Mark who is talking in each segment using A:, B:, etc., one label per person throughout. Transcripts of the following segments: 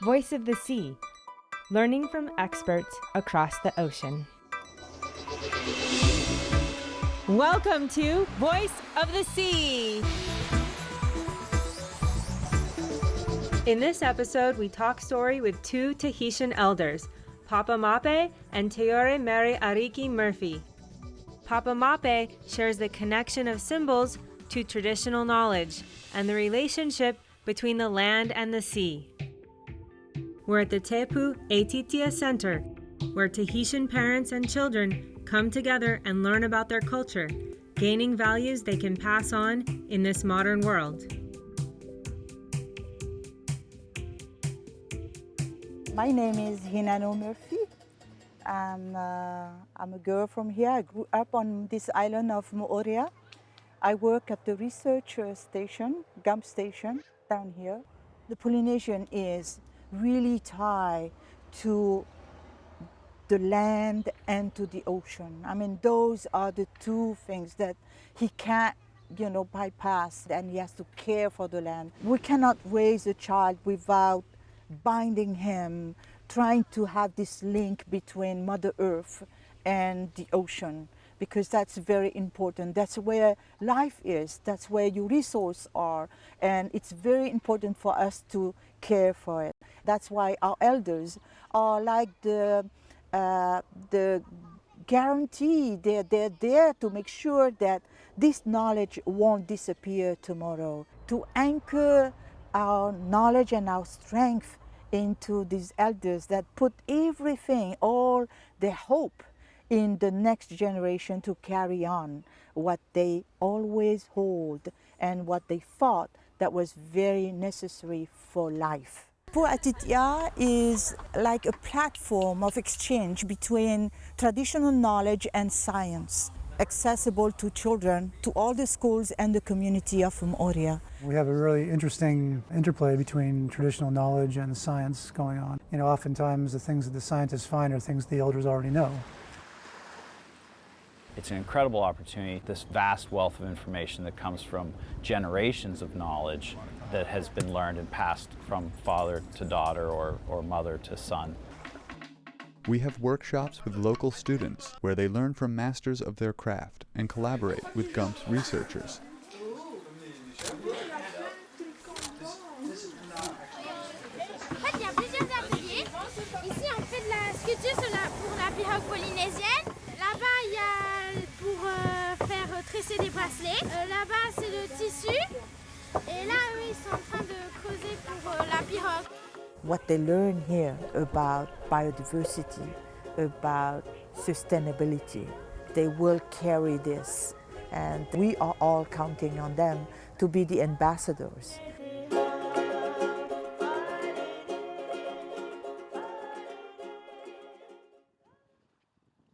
A: Voice of the Sea, learning from experts across the ocean. Welcome to Voice of the Sea. In this episode, we talk story with two Tahitian elders, Papa Mape and Teore Mary Ariki Murphy. Papa Mape shares the connection of symbols to traditional knowledge and the relationship between the land and the sea. We're at the Te Pu Atiti'a Center, where Tahitian parents and children come together and learn about their culture, gaining values they can pass on in this modern world.
B: My name is Hinano Murphy. I'm a girl from here. I grew up on this island of Moorea. I work at the research station, GUMP station, down here. The Polynesian is really tied to the land and to the ocean. I mean, those are the two things that he can't, bypass, and he has to care for the land. We cannot raise a child without binding him, trying to have this link between Mother Earth and the ocean, because that's very important. That's where life is, that's where your resources are, and it's very important for us to care for it. That's why our elders are like the guarantee. They're there to make sure that this knowledge won't disappear tomorrow, to anchor our knowledge and our strength into these elders that put everything, all their hope in the next generation to carry on what they always hold and what they thought that was very necessary for life. Te Pu Atiti'a is like a platform of exchange between traditional knowledge and science, accessible to children, to all the schools and the community of Moorea.
C: We have a really interesting interplay between traditional knowledge and science going on. Oftentimes the things that the scientists find are things the elders already know.
D: It's an incredible opportunity, this vast wealth of information that comes from generations of knowledge that has been learned and passed from father to daughter or mother to son.
E: We have workshops with local students where they learn from masters of their craft and collaborate with GUMP's researchers.
F: Il y a plusieurs ateliers. Ici, on fait de la sculpture pour la pirogue polynésienne. Là-bas, il y a pour faire tresser des bracelets. Là-bas, c'est le tissu. Et là, eux, ils sont en train de creuser pour la pirogue.
B: What they learn here about biodiversity, about sustainability, they will carry this, and we are all counting on them to be the ambassadors.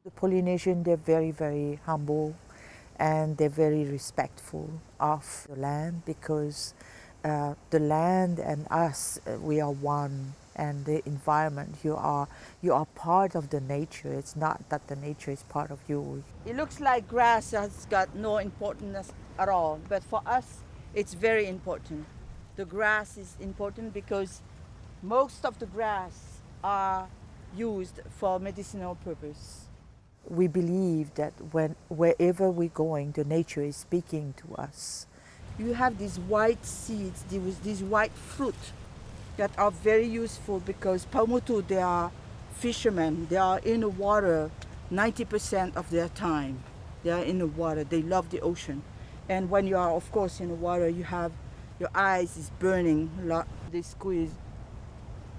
B: The Polynesian, they're very, very humble, and they're very respectful of the land, because the land and us, we are one, and the environment, you are part of the nature. It's not that the nature is part of you. It looks like grass has got no importance at all, but for us it's very important. The grass is important because most of the grass are used for medicinal purpose. We believe that wherever we're going, the nature is speaking to us. You have these white seeds, these white fruit that are very useful, because Paumotu, they are fishermen. They are in the water 90% of their time. They are in the water. They love the ocean. And when you are, of course, in the water, you have your eyes is burning a lot. They squeeze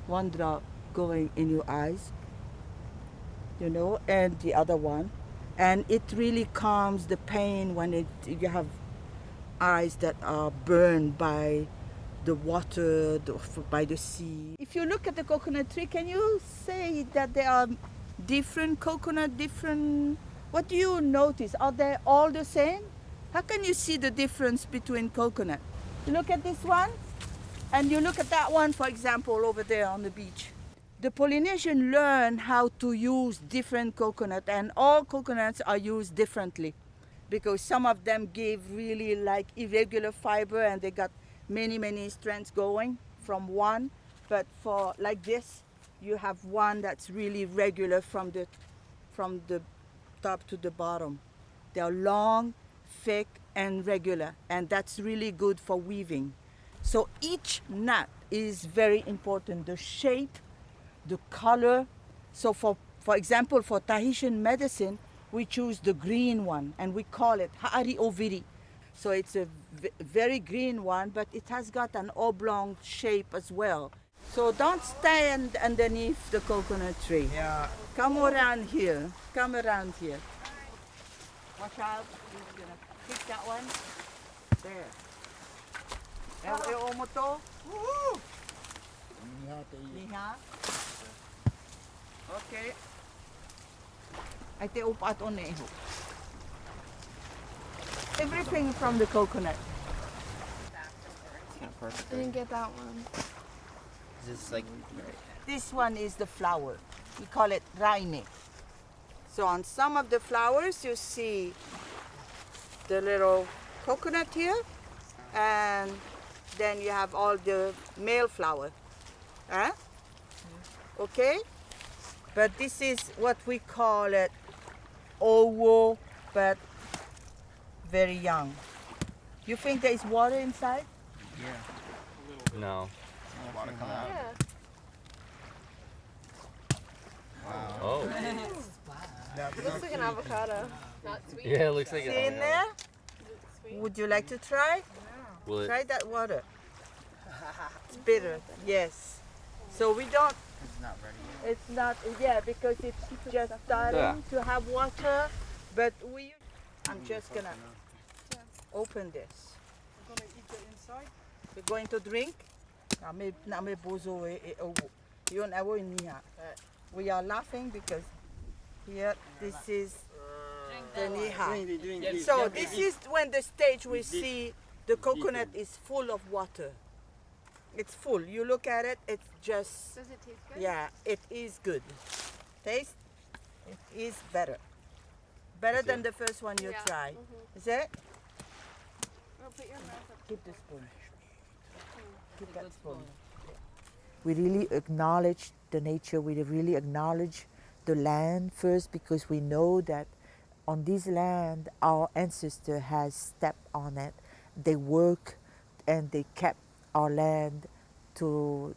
B: one drop going in your eyes, and the other one. And it really calms the pain when you have eyes that are burned by the water, by the sea. If you look at the coconut tree, can you say that there are different coconut, what do you notice? Are they all the same? How can you see the difference between coconut? You look at this one, and you look at that one, for example, over there on the beach. The Polynesian learn how to use different coconut, and all coconuts are used differently, because some of them give really like irregular fiber, and they got many strands going from one.
G: But for like this, you have one that's really regular from the top to the bottom. They're long, thick, and regular, and that's really good for weaving. So each knot is very important. The shape, the color. So for example, for Tahitian medicine, we choose the green one, and we call it Ha'ari Oviri. So it's a very green one, but it has got an oblong shape as well. So don't stand underneath the coconut tree.
H: Yeah.
G: Come around here. Come around here. Watch out. He's gonna pick that one. There. Omoto. Woo! Niha. Okay. Ay te upat on neho. Everything from the coconut.
F: I didn't get that one.
H: Just like
G: This one is the flower. We call it raine. So on some of the flowers you see the little coconut here, and then you have all the male flower. Huh? Okay? But this is what we call it owo, but very young. You think there is water inside?
I: No.
H: water come out.
I: Oh.
J: Looks like an avocado. Not sweet.
I: Yeah, it looks like
G: See in there? Would you like to try?
I: Will it?
G: Try that water. It's bitter, yes. So we don't,
H: It's not ready yet.
G: it's not, yeah, because it's just starting to have water, but I'm just gonna open this.
B: You're gonna eat the inside?
G: We're going to drink. We are laughing because here, this is the niha. So this is when the stage we see the coconut is full of water. It's full. You look at it, it's just,
F: Does it taste good?
G: yeah, it is good. Taste? It is better. Better than the first one you
F: Yeah.
G: try. Is it?
F: Oh, put your mouth up.
G: Keep the spoon. Keep that spoon. We really acknowledge the nature. We really acknowledge the land first, because we know that on this land our ancestor has stepped on it. They work and they kept our land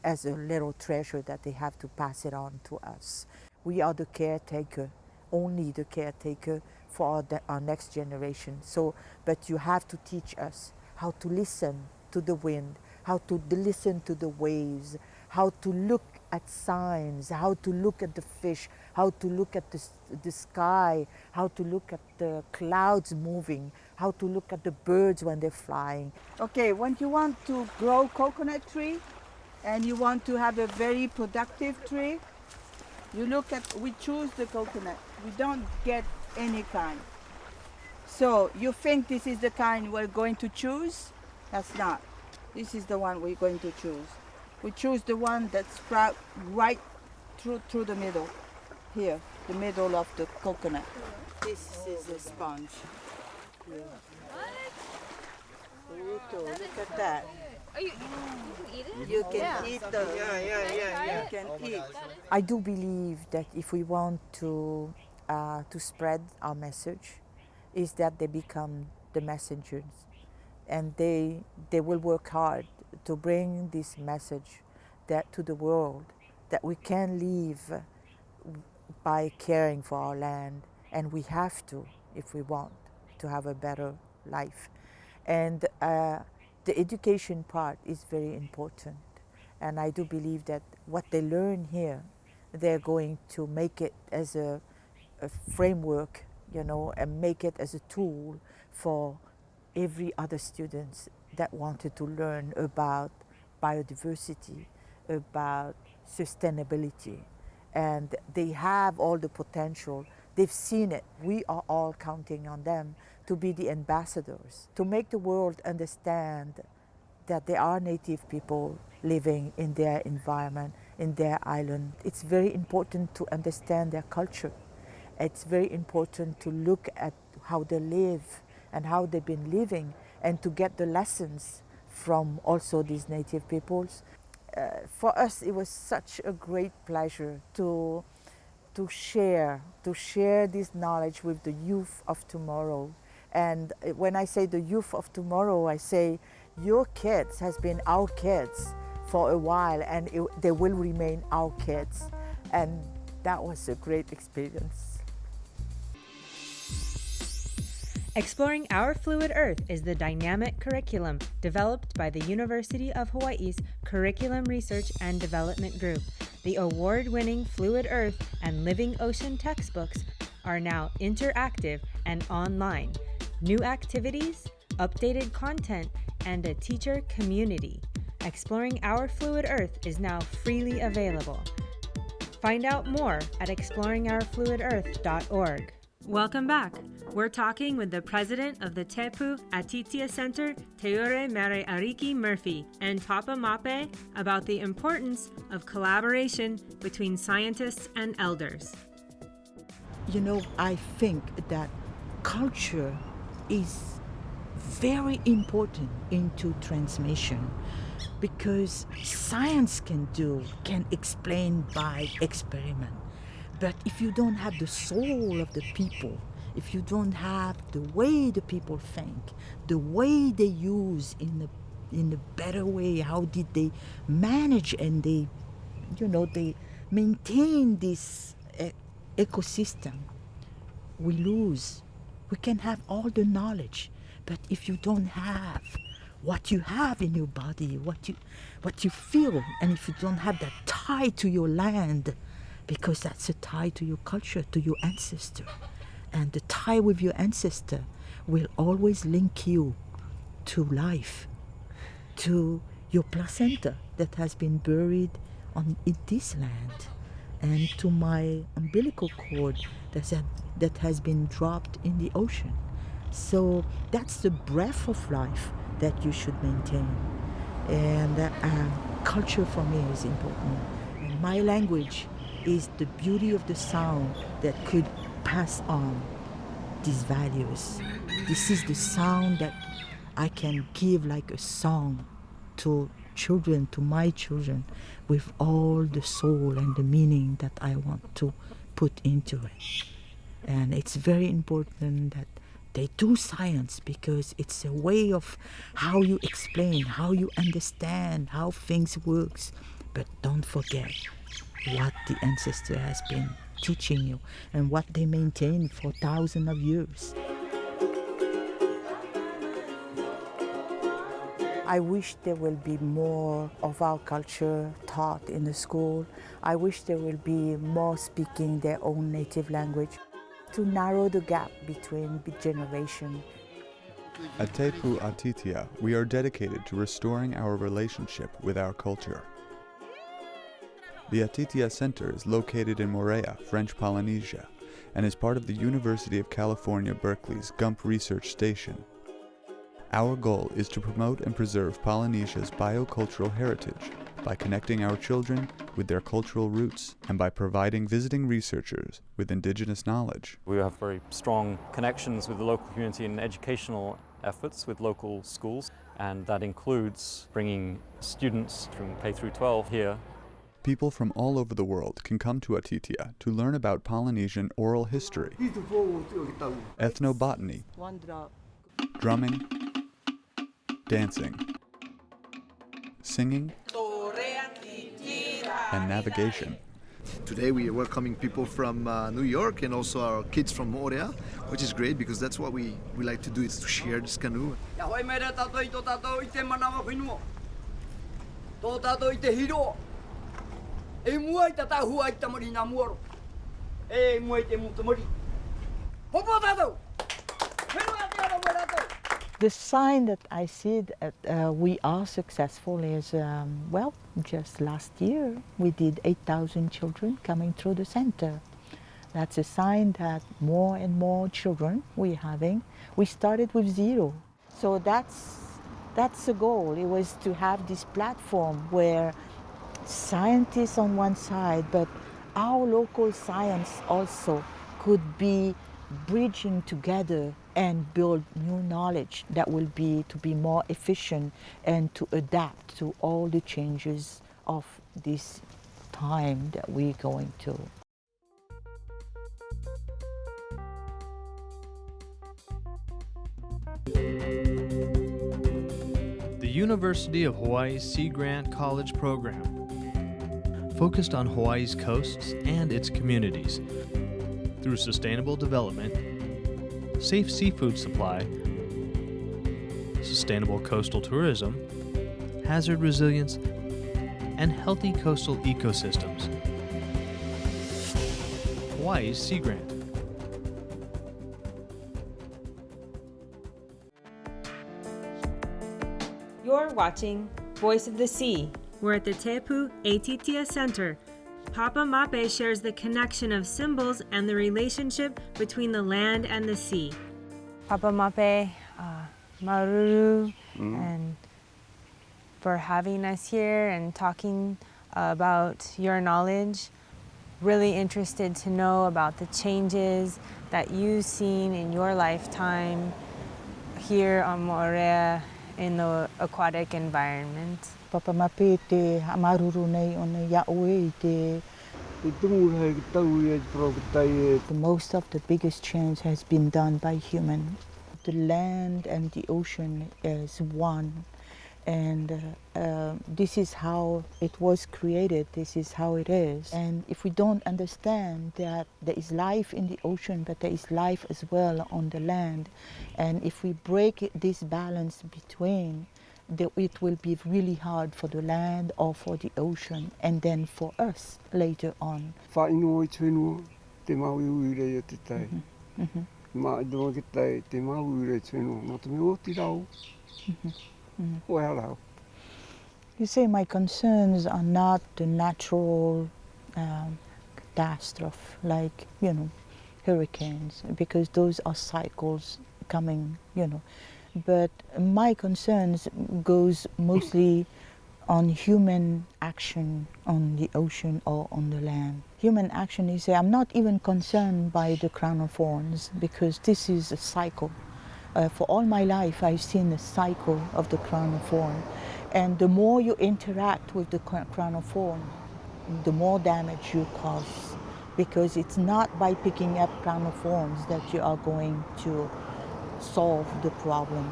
G: as a little treasure that they have to pass it on to us. We are the caretaker, only the caretaker for our next generation. So, but you have to teach us how to listen to the wind, how to listen to the waves, how to look at signs, how to look at the fish, how to look at the sky, how to look at the clouds moving, how to look at the birds when they're flying. Okay, when you want to grow coconut tree and you want to have a very productive tree, we choose the coconut. We don't get any kind. So you think this is the kind we're going to choose? That's not. This is the one we're going to choose. We choose the one that sprouts right through the middle. Here, the middle of the coconut. This is a sponge. Here. Look at that.
J: Oh, you can eat it?
G: You can eat the.
H: Yeah.
G: You can eat.
B: I do believe that if we want to spread our message, is that they become the messengers, and they will work hard to bring this message to the world, that we can live by caring for our land, and we have to if we want to have a better life. And the education part is very important, and I do believe that what they learn here, they're going to make it as a framework, and make it as a tool for every other students that wanted to learn about biodiversity, about sustainability. And they have all the potential. They've seen it. We are all counting on them to be the ambassadors, to make the world understand that there are native people living in their environment, in their island. It's very important to understand their culture. It's very important to look at how they live and how they've been living, and to get the lessons from also these native peoples. for us, it was such a great pleasure to share this knowledge with the youth of tomorrow. And when I say the youth of tomorrow, I say your kids has been our kids for a while, and they will remain our kids. And that was a great experience.
A: Exploring Our Fluid Earth is the dynamic curriculum developed by the University of Hawaii's Curriculum Research and Development Group. The award-winning Fluid Earth and Living Ocean textbooks are now interactive and online. New activities, updated content, and a teacher community. Exploring Our Fluid Earth is now freely available. Find out more at exploringourfluidearth.org. Welcome back. We're talking with the president of the Te Pu Atiti'a Center, Teore Mere Ariki Murphy, and Papa Mape about the importance of collaboration between scientists and elders.
G: You know, I think that culture is very important into transmission, because science can explain by experiment. But if you don't have the soul of the people, if you don't have the way the people think, the way they use in a better way, how did they manage and they maintain this ecosystem, we lose. We can have all the knowledge, but if you don't have what you have in your body, what you feel, and if you don't have that tie to your land, because that's a tie to your culture, to your ancestor. And the tie with your ancestor will always link you to life, to your placenta that has been buried in this land, and to my umbilical cord that has been dropped in the ocean. So that's the breath of life that you should maintain. And culture for me is important. And my language is the beauty of the sound that could pass on these values. This is the sound that I can give like a song to children, to my children, with all the soul and the meaning that I want to put into it. And it's very important that they do science, because it's a way of how you explain, how you understand how things works. But don't forget what the ancestor has been teaching you and what they maintained for thousands of years. I wish there will be more of our culture taught in the school. I wish there will be more speaking their own native language to narrow the gap between generations.
E: At Te Pu Atiti'a, we are dedicated to restoring our relationship with our culture. The Atiti'a Center is located in Moorea, French Polynesia, and is part of the University of California, Berkeley's Gump Research Station. Our goal is to promote and preserve Polynesia's biocultural heritage by connecting our children with their cultural roots and by providing visiting researchers with indigenous knowledge.
K: We have very strong connections with the local community and educational efforts with local schools, and that includes bringing students from K through 12 here.
E: People from all over the world can come to Atiti'a to learn about Polynesian oral history, ethnobotany, drumming, dancing, singing, and navigation.
L: Today we are welcoming people from New York and also our kids from Moorea, which is great because that's what we like to do, is to share this canoe.
B: The sign that I see that we are successful is, just last year we did 8,000 children coming through the center. That's a sign that more and more children we're having. We started with 0. So that's the goal. It was to have this platform where scientists on one side, but our local science also could be bridging together and build new knowledge that will be to be more efficient and to adapt to all the changes of this time that we're going to.
M: The University of Hawaii's Sea Grant College program focused on Hawaii's coasts and its communities through sustainable development, safe seafood supply, sustainable coastal tourism, hazard resilience, and healthy coastal ecosystems. Hawaii's Sea Grant.
A: You're watching Voice of the Sea. We're at the Te Pu Atiti'a Center. Papa Mape shares the connection of symbols and the relationship between the land and the sea. Papa Mape, maruru, and for having us here and talking about your knowledge. Really interested to know about the changes that you've seen in your lifetime here on Moorea in the aquatic environment.
G: Papa Mape te maruru nei o nei iaʻoe I te most of the biggest change has been done by human. The land and the ocean is one, and this is how it was created, this is how it is. And if we don't understand that there is life in the ocean, but there is life as well on the land, and if we break this balance between, it will be really hard for the land or for the ocean, and then for us later on. You say my concerns are not the natural catastrophe, like, hurricanes, because those are cycles coming, But my concerns goes mostly on human action on the ocean or on the land. Human action is, I'm not even concerned by the crown of thorns, because this is a cycle. For all my life, I've seen the cycle of the crown of thorn. And the more you interact with the crown of thorn, the more damage you cause. Because it's not by picking up crown of thorns that you are going to solve the problem.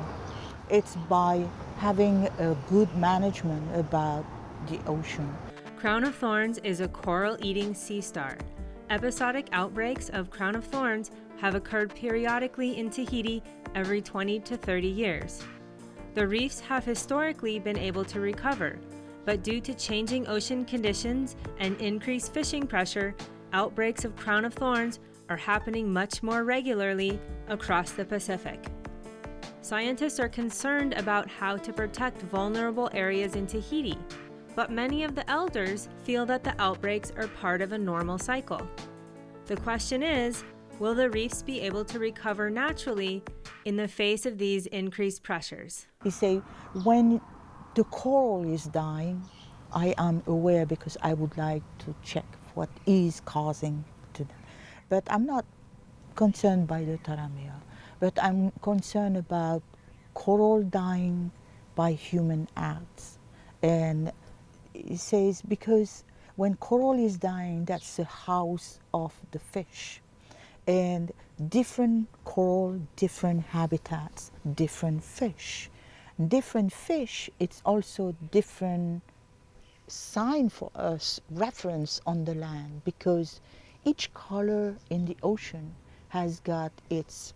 G: It's by having a good management about the ocean.
A: Crown of thorns is a coral-eating sea star. Episodic outbreaks of crown of thorns have occurred periodically in Tahiti every 20 to 30 years. The reefs have historically been able to recover, but due to changing ocean conditions and increased fishing pressure, outbreaks of crown of thorns are happening much more regularly across the Pacific. Scientists are concerned about how to protect vulnerable areas in Tahiti, but many of the elders feel that the outbreaks are part of a normal cycle. The question is, will the reefs be able to recover naturally in the face of these increased pressures?
G: You say, when the coral is dying, I am aware because I would like to check what is causing to them. But I'm not concerned by the taramea, but I'm concerned about coral dying by human acts. And it says, because when coral is dying, that's the house of the fish. And different coral, different habitats, different fish. Different fish, it's also different sign for us, reference on the land, because each color in the ocean has got its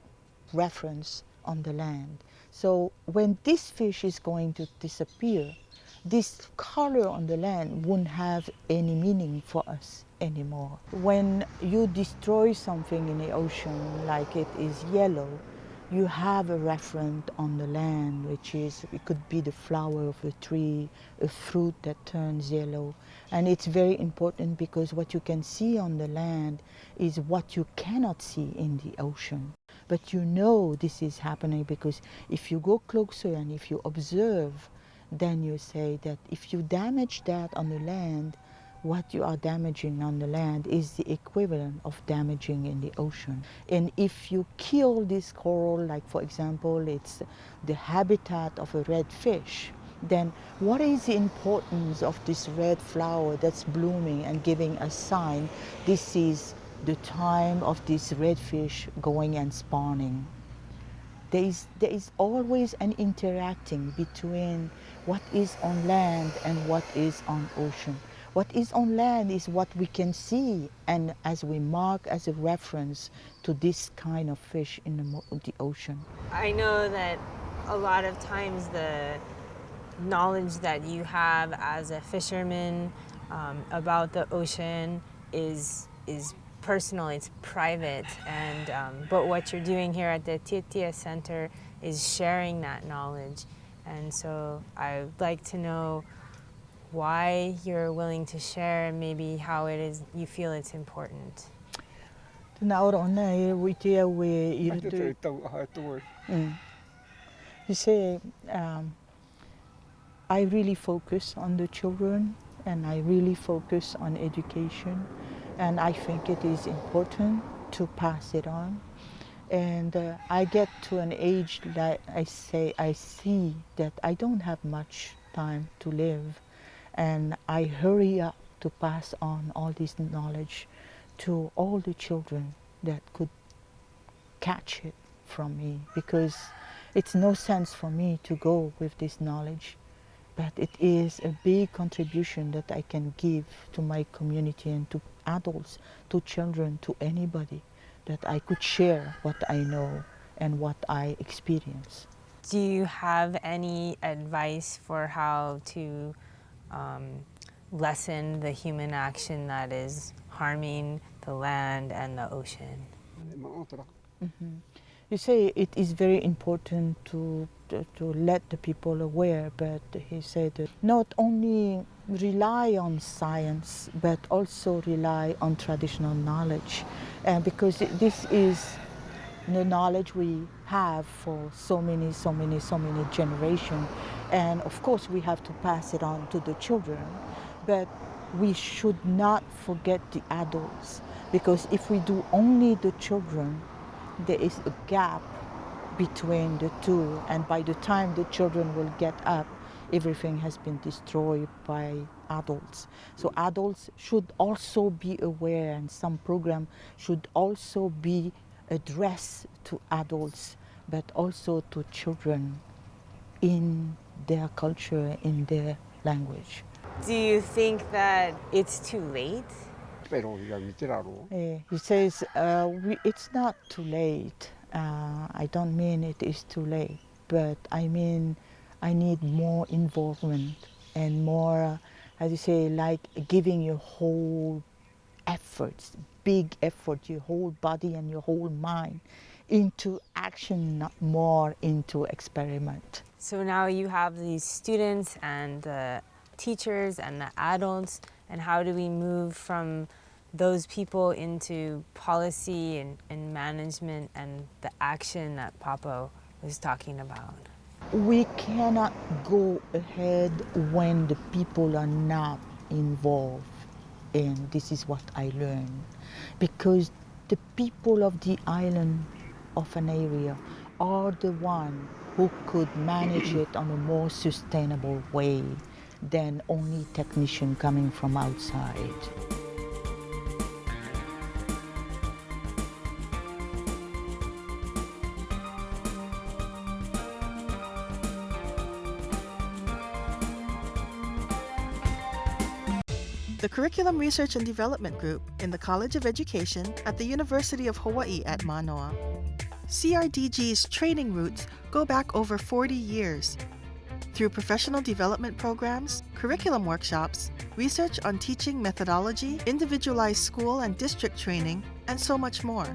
G: reference on the land. So when this fish is going to disappear, this color on the land won't have any meaning for us anymore. When you destroy something in the ocean, like it is yellow, you have a reference on the land, which is, it could be the flower of a tree, a fruit that turns yellow. And it's very important because what you can see on the land is what you cannot see in the ocean. But you know this is happening because if you go closer and if you observe, then you say that if you damage that on the land, what you are damaging on the land is the equivalent of damaging in the ocean. And if you kill this coral, like for example, it's the habitat of a red fish,
B: then what is the importance of this red flower that's blooming and giving a sign this is the time of this redfish going and spawning? There is always an interacting between what is on land and what is on ocean. What is on land is what we can see, and as we mark as a reference to this kind of fish in the ocean.
A: I know that a lot of times the knowledge that you have as a fisherman about the ocean is personal, it's private, and but what you're doing here at the Te Pu Atiti'a Center is sharing that knowledge. And so I'd like to know why you're willing to share and maybe how it is you feel it's important.
B: You say, I really focus on the children and I really focus on education, and I think it is important to pass it on. And I get to an age that I see that I don't have much time to live, and I hurry up to pass on all this knowledge to all the children that could catch it from me, because it's no sense for me to go with this knowledge, but it is a big contribution that I can give to my community and to adults, to children, to anybody, that I could share what I know and what I experience.
A: Do you have any advice for how to lessen the human action that is harming the land and the ocean?
B: Mm-hmm. You say it is very important to let the people aware, but he said not only rely on science, but also rely on traditional knowledge, because this is the knowledge we have for so many generations, and of course we have to pass it on to the children, but we should not forget the adults, because if we do only the children, there is a gap between the two, and by the time the children will get up, everything has been destroyed by adults. So adults should also be aware, and some program should also be addressed to adults, but also to children in their culture, in their language.
A: Do you think that it's too late?
B: He says, it's not too late. I don't mean it is too late, but I mean I need more involvement and more, as you say, like giving your whole efforts, big effort, your whole body and your whole mind into action, not more into experiment.
A: So now you have these students and the teachers and the adults, and how do we move from those people into policy and management and the action that Papa was talking about?
B: We cannot go ahead when the people are not involved, and this is what I learned, because the people of the island of an area are the one who could manage it on a more sustainable way than only technician coming from outside.
N: The Curriculum Research and Development Group in the College of Education at the University of Hawaii at Manoa. CRDG's training roots go back over 40 years. Through professional development programs, curriculum workshops, research on teaching methodology, individualized school and district training, and so much more.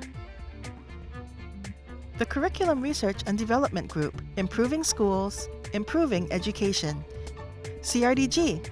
N: The Curriculum Research and Development Group, improving schools, improving education. CRDG,